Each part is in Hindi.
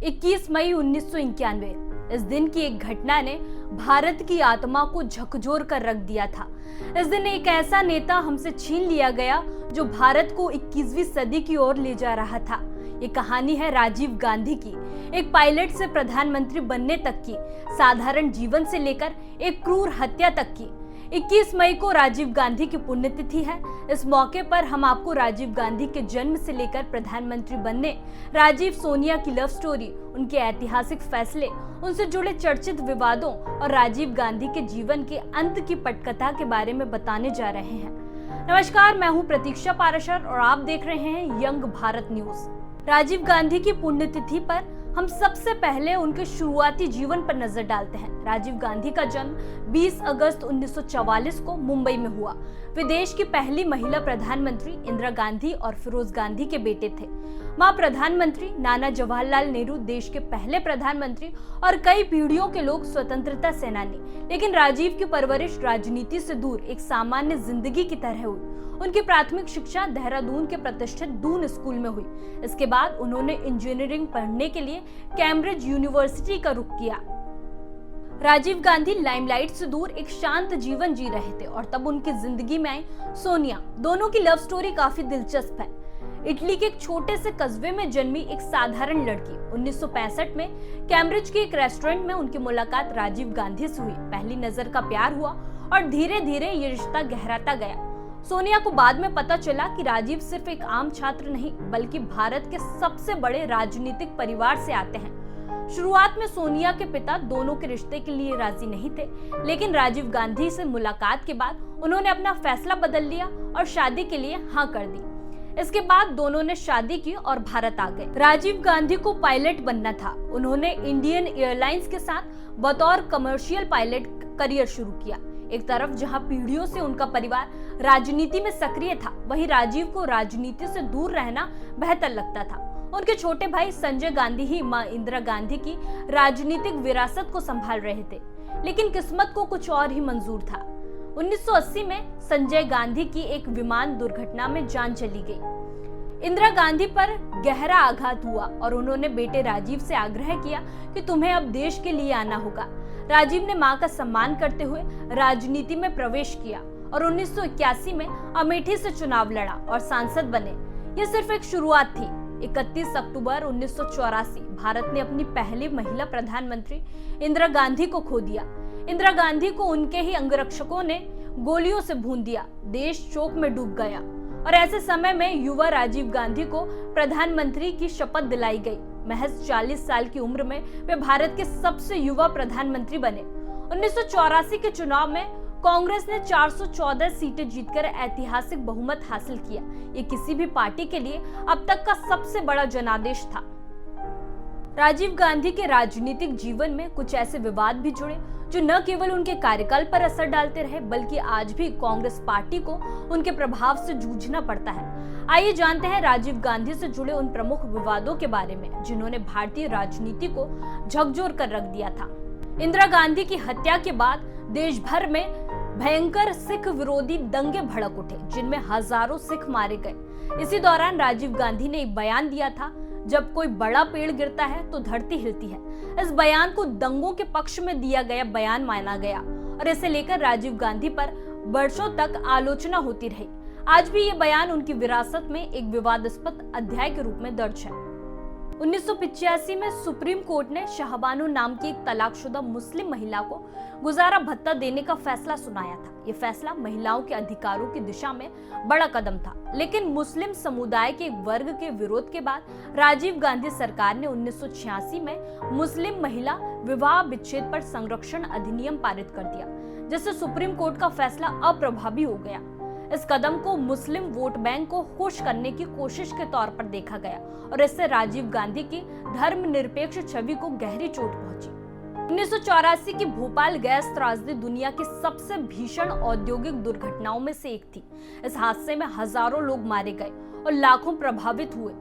21 मई 1991। इस दिन की एक घटना ने भारत की आत्मा को झकझोर कर रख दिया था। इस दिन एक ऐसा नेता हमसे छीन लिया गया जो भारत को 21वीं सदी की ओर ले जा रहा था। ये कहानी है राजीव गांधी की, एक पायलट से प्रधानमंत्री बनने तक की, साधारण जीवन से लेकर एक क्रूर हत्या तक की। 21 मई को राजीव गांधी की पुण्यतिथि है। इस मौके पर हम आपको राजीव गांधी के जन्म से लेकर प्रधानमंत्री बनने, राजीव सोनिया की लव स्टोरी, उनके ऐतिहासिक फैसले, उनसे जुड़े चर्चित विवादों और राजीव गांधी के जीवन के अंत की पटकथा के बारे में बताने जा रहे हैं। नमस्कार, मैं हूं प्रतीक्षा पाराशर और आप देख रहे हैं यंग भारत न्यूज। राजीव गांधी की पुण्यतिथि पर हम सबसे पहले उनके शुरुआती जीवन पर नजर डालते हैं। राजीव गांधी का जन्म 20 अगस्त 1944 को मुंबई में हुआ। वे देश की पहली महिला प्रधानमंत्री इंदिरा गांधी और फिरोज गांधी के बेटे थे। मां प्रधानमंत्री नाना जवाहरलाल नेहरू देश के पहले प्रधानमंत्री और कई पीढ़ियों के लोग स्वतंत्रता सेनानी। लेकिन राजीव की परवरिश राजनीति से दूर एक सामान्य जिंदगी की तरह हुई। उनकी प्राथमिक शिक्षा देहरादून के प्रतिष्ठित दून स्कूल में हुई। इसके बाद उन्होंने इंजीनियरिंग पढ़ने के लिए कैम्ब्रिज यूनिवर्सिटी का रुख किया। राजीव गांधी लाइमलाइट से दूर एक शांत जीवन जी रहे थे और तब उनकी जिंदगी में आई सोनिया। दोनों की लव स्टोरी काफी दिलचस्प है। इटली के एक छोटे से कस्बे में जन्मी एक साधारण लड़की। 1965 में कैम्ब्रिज के एक रेस्टोरेंट में उनकी मुलाकात राजीव गांधी से हुई। पहली नजर का प्यार हुआ और धीरे धीरे ये रिश्ता गहराता गया। सोनिया को बाद में पता चला कि राजीव सिर्फ एक आम छात्र नहीं बल्कि भारत के सबसे बड़े राजनीतिक परिवार से आते हैं। शुरुआत में सोनिया के पिता दोनों के रिश्ते के लिए राजी नहीं थे, लेकिन राजीव गांधी से मुलाकात के बाद उन्होंने अपना फैसला बदल लिया और शादी के लिए हाँ कर दी। इसके बाद दोनों ने शादी की और भारत आ गए। राजीव गांधी को पायलट बनना था। उन्होंने इंडियन एयरलाइंस के साथ बतौर कमर्शियल पायलट करियर शुरू किया। एक तरफ जहां पीढ़ियों से उनका परिवार राजनीति में सक्रिय था, वहीं राजीव को राजनीति से दूर रहना बेहतर लगता था। उनके छोटे भाई संजय गांधी ही मां इंदिरा गांधी की राजनीतिक विरासत को संभाल रहे थे, लेकिन किस्मत को कुछ और ही मंजूर था। 1980 में संजय गांधी की एक विमान दुर्घटना में जान चली गई। इंदिरा गांधी पर गहरा आघात हुआ और उन्होंने बेटे राजीव से आग्रह किया कि तुम्हें अब देश के लिए आना होगा। राजीव ने मां का सम्मान करते हुए राजनीति में प्रवेश किया और 1981 में अमेठी से चुनाव लड़ा और सांसद बने। यह सिर्फ एक शुरुआत थी। 31 अक्टूबर 1984 भारत ने अपनी पहली महिला प्रधानमंत्री इंदिरा गांधी को खो दिया। इंदिरा गांधी को उनके ही अंगरक्षकों ने गोलियों से भून दिया। देश शोक में डूब गया और ऐसे समय में युवा राजीव गांधी को प्रधानमंत्री की शपथ दिलाई गई। महज 40 साल की उम्र में वे भारत के सबसे युवा प्रधानमंत्री बने। 1984 के चुनाव में कांग्रेस ने 414 सीटें जीतकर ऐतिहासिक बहुमत हासिल किया। ये किसी भी पार्टी के लिए अब तक का सबसे बड़ा जनादेश था। राजीव गांधी के राजनीतिक जीवन में कुछ ऐसे विवाद भी जुड़े जो न केवल उनके कार्यकाल पर असर डालते रहे बल्कि आज भी कांग्रेस पार्टी को उनके प्रभाव से जूझना पड़ता है। आइए जानते हैं राजीव गांधी से जुड़े उन प्रमुख विवादों के बारे में जिन्होंने भारतीय राजनीति को झकझोर कर रख दिया था। इंदिरा गांधी की हत्या के बाद देश भर में भयंकर सिख विरोधी दंगे भड़क उठे, जिनमें हजारों सिख मारे गए। इसी दौरान राजीव गांधी ने एक बयान दिया था, जब कोई बड़ा पेड़ गिरता है तो धरती हिलती है। इस बयान को दंगों के पक्ष में दिया गया बयान माना गया और इसे लेकर राजीव गांधी पर वर्षों तक आलोचना होती रही। आज भी ये बयान उनकी विरासत में एक विवादास्पद अध्याय के रूप में दर्ज है। 1985 में सुप्रीम कोर्ट ने शाहबानो नाम की एक तलाकशुदा मुस्लिम महिला को गुजारा भत्ता देने का फैसला सुनाया था। ये फैसला महिलाओं के अधिकारों की दिशा में बड़ा कदम था, लेकिन मुस्लिम समुदाय के एक वर्ग के विरोध के बाद राजीव गांधी सरकार ने 1986 में मुस्लिम महिला विवाह विच्छेद पर संरक्षण अधिनियम पारित कर दिया, जिससे सुप्रीम कोर्ट का फैसला अप्रभावी हो गया। इस कदम को मुस्लिम वोट बैंक को खुश करने की कोशिश के तौर पर देखा गया और इससे राजीव गांधी की धर्मनिरपेक्ष छवि को गहरी चोट पहुंची। 1984 की भोपाल गैस त्रासदी दुनिया की सबसे भीषण औद्योगिक दुर्घटनाओं में से एक थी। इस हादसे में हजारों लोग मारे गए और लाखों प्रभावित हुए।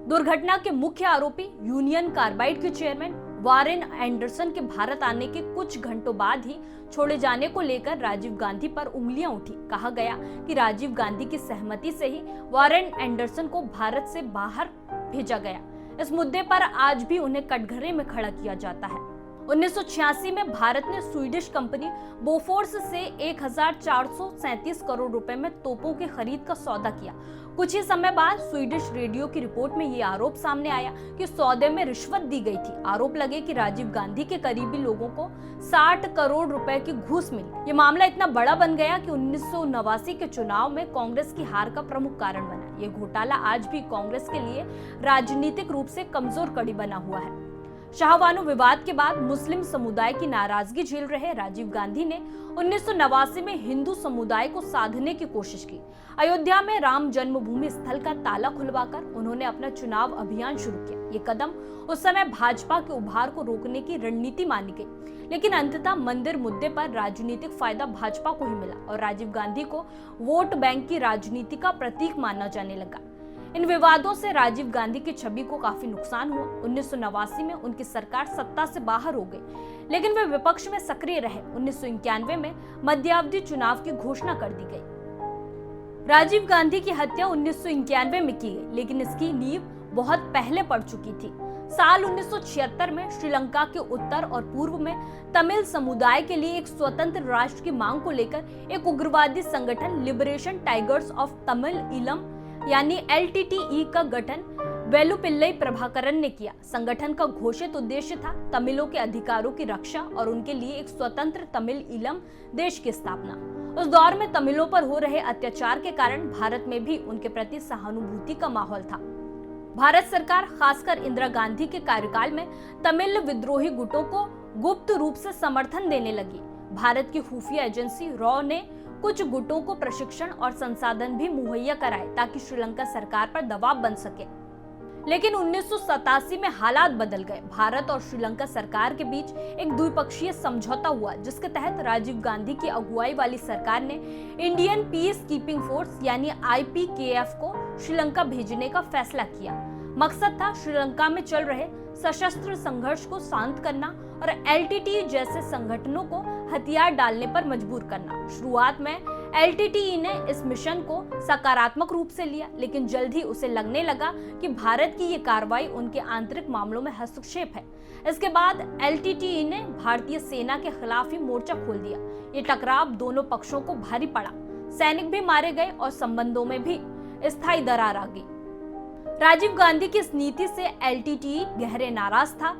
दुर्घटना के मुख्य आरोपी यूनियन कार्बाइड के चेयरमैन वारेन एंडरसन के भारत आने के कुछ घंटों बाद ही छोड़े जाने को लेकर राजीव गांधी पर उंगलियां उठी। कहा गया कि राजीव गांधी की सहमति से ही वारेन एंडरसन को भारत से बाहर भेजा गया। इस मुद्दे पर आज भी उन्हें कटघरे में खड़ा किया जाता है। 1986 में भारत ने स्वीडिश कंपनी बोफोर्स से 1437 करोड़ रुपए में तोपों की खरीद का सौदा किया। कुछ ही समय बाद स्वीडिश रेडियो की रिपोर्ट में ये आरोप सामने आया कि सौदे में रिश्वत दी गई थी। आरोप लगे कि राजीव गांधी के करीबी लोगों को 60 करोड़ रुपए की घूस मिली। ये मामला इतना बड़ा बन गया कि 1989 के चुनाव में कांग्रेस की हार का प्रमुख कारण बना। ये घोटाला आज भी कांग्रेस के लिए राजनीतिक रूप से कमजोर कड़ी बना हुआ है। शाहबानो विवाद के बाद मुस्लिम समुदाय की नाराजगी झेल रहे राजीव गांधी ने 1989 में हिंदू समुदाय को साधने की कोशिश की। अयोध्या में राम जन्मभूमि स्थल का ताला खुलवाकर उन्होंने अपना चुनाव अभियान शुरू किया। ये कदम उस समय भाजपा के उभार को रोकने की रणनीति मानी गई, लेकिन अंततः मंदिर मुद्दे पर राजनीतिक फायदा भाजपा को ही मिला और राजीव गांधी को वोट बैंक की राजनीति का प्रतीक माना जाने लगा। इन विवादों से राजीव गांधी की छवि को काफी नुकसान हुआ। 1989 में उनकी सरकार सत्ता से बाहर हो गई, लेकिन वे विपक्ष में सक्रिय रहे। 1991 में मध्यावधि चुनाव की घोषणा कर दी गई। राजीव गांधी की हत्या 1991 में की गई, लेकिन इसकी नींव बहुत पहले पड़ चुकी थी। साल 1976 में श्रीलंका के उत्तर और पूर्व में तमिल समुदाय के लिए एक स्वतंत्र राष्ट्र की मांग को लेकर एक उग्रवादी संगठन liberation tigers of Tamil Eelam यानी LTTE का गठन वेलुपिल्लई प्रभाकरन ने किया। संगठन का घोषित उद्देश्य था तमिलों के अधिकारों की रक्षा और उनके लिए एक स्वतंत्र तमिल ईलम देश की स्थापना। उस दौर में तमिलों पर हो रहे अत्याचार के कारण भारत में भी उनके प्रति सहानुभूति का माहौल था। भारत सरकार, खासकर इंदिरा गांधी के कार्यकाल में तमिल विद्रोही गुटों को गुप्त रूप से समर्थन देने लगी। भारत की खुफिया एजेंसी रॉ ने कुछ गुटों को प्रशिक्षण और संसाधन भी मुहैया कराए ताकि श्रीलंका सरकार पर दबाव बन सके। लेकिन 1987 में हालात बदल गए। भारत और श्रीलंका सरकार के बीच एक द्विपक्षीय समझौता हुआ, जिसके तहत राजीव गांधी की अगुवाई वाली सरकार ने इंडियन पीस कीपिंग फोर्स यानी IPKF को श्रीलंका भेजने का फैसला किया। मकसद था श्रीलंका में चल रहे सशस्त्र संघर्ष को शांत करना और LTTE जैसे संगठनों को हथियार डालने पर मजबूर करना। शुरुआत में LTTE ने इस मिशन को सकारात्मक रूप से लिया, लेकिन जल्द ही उसे लगने लगा कि भारत की ये कार्रवाई उनके आंतरिक मामलों में हस्तक्षेप है। इसके बाद LTTE ने भारतीय सेना के खिलाफ ही मोर्चा खोल दिया। ये टकराव दोनों पक्षों को भारी पड़ा, सैनिक भी मारे गए और संबंधों में भी स्थायी दरार आ गई। राजीव गांधी की इस नीति से LTTE गहरे नाराज था।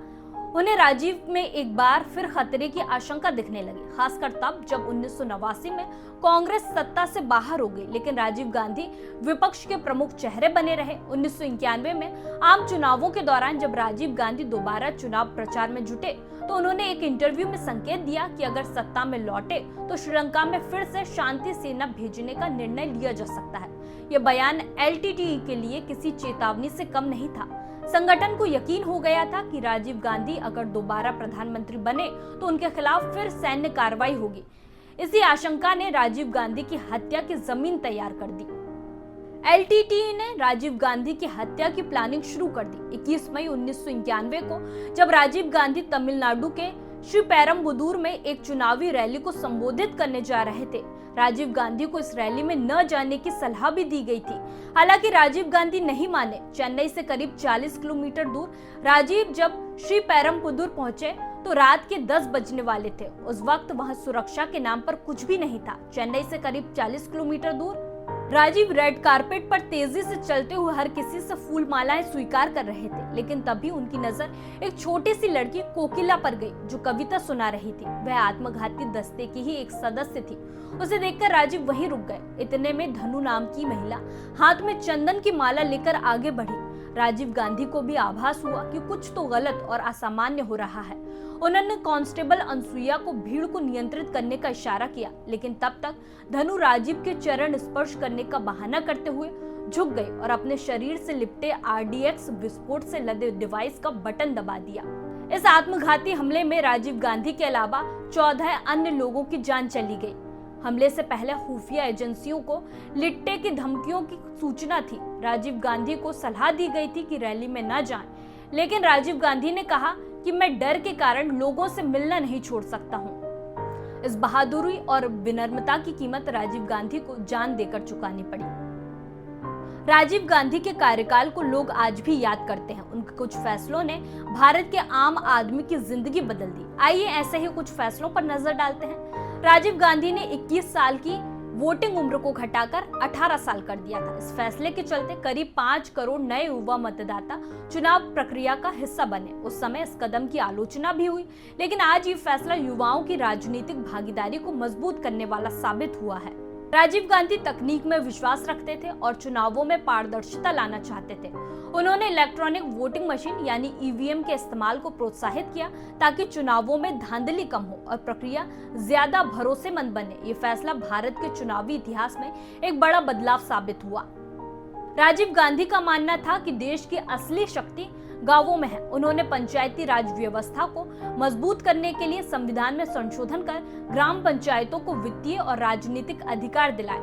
उन्हें राजीव में एक बार फिर खतरे की आशंका दिखने लगी, खासकर तब जब 1989 में कांग्रेस सत्ता से बाहर हो गई, लेकिन राजीव गांधी विपक्ष के प्रमुख चेहरे बने रहे। 1991 में आम चुनावों के दौरान जब राजीव गांधी दोबारा चुनाव प्रचार में जुटे तो उन्होंने एक इंटरव्यू में संकेत दिया कि अगर सत्ता में लौटे तो श्रीलंका में फिर से शांति सेना भेजने का निर्णय लिया जा सकता है। यह बयान LTTE के लिए किसी चेतावनी से कम नहीं था। संगठन को यकीन हो गया था कि राजीव गांधी अगर दोबारा प्रधानमंत्री बने तो उनके खिलाफ फिर सैन्य कार्रवाई होगी। इसी आशंका ने राजीव गांधी की हत्या की जमीन तैयार कर दी। LTTE ने राजीव गांधी की हत्या की प्लानिंग शुरू कर दी। 21 मई 1991 को जब राजीव गांधी तमिलनाडु के श्रीपेरम्बुदूर में एक चुनावी रैली को संबोधित करने जा रहे थे, राजीव गांधी को इस रैली में न जाने की सलाह भी दी गई थी। हालांकि राजीव गांधी नहीं माने। चेन्नई से करीब 40 किलोमीटर दूर राजीव जब श्रीपेरम्बुदूर पहुंचे तो रात के 10 बजने वाले थे। उस वक्त वहां सुरक्षा के नाम पर कुछ भी नहीं था। चेन्नई से करीब 40 किलोमीटर दूर राजीव रेड कारपेट पर तेजी से चलते हुए हर किसी से फूल मालाएं स्वीकार कर रहे थे, लेकिन तभी उनकी नजर एक छोटी सी लड़की कोकिला पर गई जो कविता सुना रही थी। वह आत्मघाती दस्ते की ही एक सदस्य थी। उसे देखकर राजीव वहीं रुक गए। इतने में धनु नाम की महिला हाथ में चंदन की माला लेकर आगे बढ़ी। राजीव गांधी को भी आभास हुआ कि कुछ तो गलत और असामान्य हो रहा है। उन्होंने कांस्टेबल अनसुईया को भीड़ को नियंत्रित करने का इशारा किया, लेकिन तब तक धनु राजीव के चरण स्पर्श करने का बहाना करते हुए झुक गई और अपने शरीर से लिपटे RDX विस्फोट से लदे डिवाइस का बटन दबा दिया। इस आत्मघाती हमले में राजीव गांधी के अलावा 14 अन्य लोगों की जान चली गई। हमले से पहले खुफिया एजेंसियों को लिट्टे की धमकियों की सूचना थी। राजीव गांधी को सलाह दी गई थी कि रैली में न जाएं, लेकिन राजीव गांधी ने कहा कि मैं डर के कारण लोगों से मिलना नहीं छोड़ सकता हूं। इस बहादुरी और विनम्रता की कीमत राजीव गांधी को जान देकर चुकानी पड़ी। राजीव गांधी के कार्यकाल को लोग आज भी याद करते हैं। उनके कुछ फैसलों ने भारत के आम आदमी की जिंदगी बदल दी। आइए ऐसे ही कुछ फैसलों पर नजर डालते हैं। राजीव गांधी ने 21 साल की वोटिंग उम्र को घटाकर 18 साल कर दिया था। इस फैसले के चलते करीब 5 करोड़ नए युवा मतदाता चुनाव प्रक्रिया का हिस्सा बने। उस समय इस कदम की आलोचना भी हुई, लेकिन आज ये फैसला युवाओं की राजनीतिक भागीदारी को मजबूत करने वाला साबित हुआ है। राजीव गांधी तकनीक में विश्वास रखते थे और चुनावों में पारदर्शिता लाना चाहते थे। उन्होंने इलेक्ट्रॉनिक वोटिंग मशीन यानी ईवीएम के इस्तेमाल को प्रोत्साहित किया ताकि चुनावों में धांधली कम हो और प्रक्रिया ज्यादा भरोसेमंद बने। ये फैसला भारत के चुनावी इतिहास में एक बड़ा बदलाव साबित हुआ। राजीव गांधी का मानना था कि देश की असली शक्ति गांवों में है। उन्होंने पंचायती राज व्यवस्था को मजबूत करने के लिए संविधान में संशोधन कर ग्राम पंचायतों को वित्तीय और राजनीतिक अधिकार दिलाए।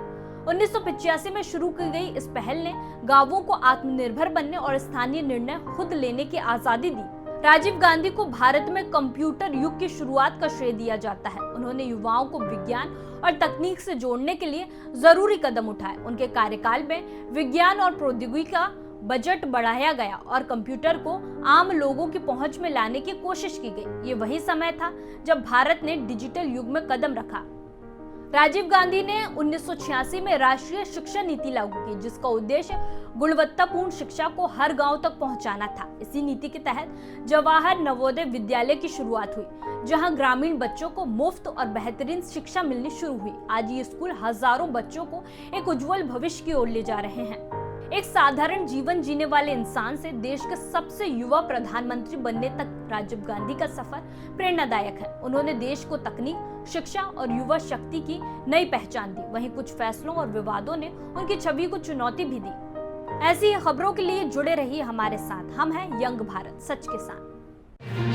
1985 में शुरू की गई इस पहल ने गांवों को आत्मनिर्भर बनने और स्थानीय निर्णय खुद लेने की आजादी दी। राजीव गांधी को भारत में कंप्यूटर युग की शुरुआत का श्रेय दिया जाता है। उन्होंने युवाओं को विज्ञान और तकनीक से जोड़ने के लिए जरूरी कदम उठाए। उनके कार्यकाल में विज्ञान और प्रौद्योगिकी का बजट बढ़ाया गया और कंप्यूटर को आम लोगों की पहुंच में लाने की कोशिश की गई। ये वही समय था जब भारत ने डिजिटल युग में कदम रखा। राजीव गांधी ने 1986 में राष्ट्रीय शिक्षा नीति लागू की, जिसका उद्देश्य गुणवत्तापूर्ण शिक्षा को हर गांव तक पहुंचाना था। इसी नीति के तहत जवाहर नवोदय विद्यालय की शुरुआत हुई, जहां ग्रामीण बच्चों को मुफ्त और बेहतरीन शिक्षा मिलनी शुरू हुई। आज ये स्कूल हजारों बच्चों को एक उज्जवल भविष्य की ओर ले जा रहे हैं। एक साधारण जीवन जीने वाले इंसान से देश के सबसे युवा प्रधानमंत्री बनने तक राजीव गांधी का सफर प्रेरणादायक है। उन्होंने देश को तकनीक, शिक्षा और युवा शक्ति की नई पहचान दी। वहीं कुछ फैसलों और विवादों ने उनकी छवि को चुनौती भी दी। ऐसी खबरों के लिए जुड़े रहिए हमारे साथ। हम हैं यंग भारत, सच के साथ।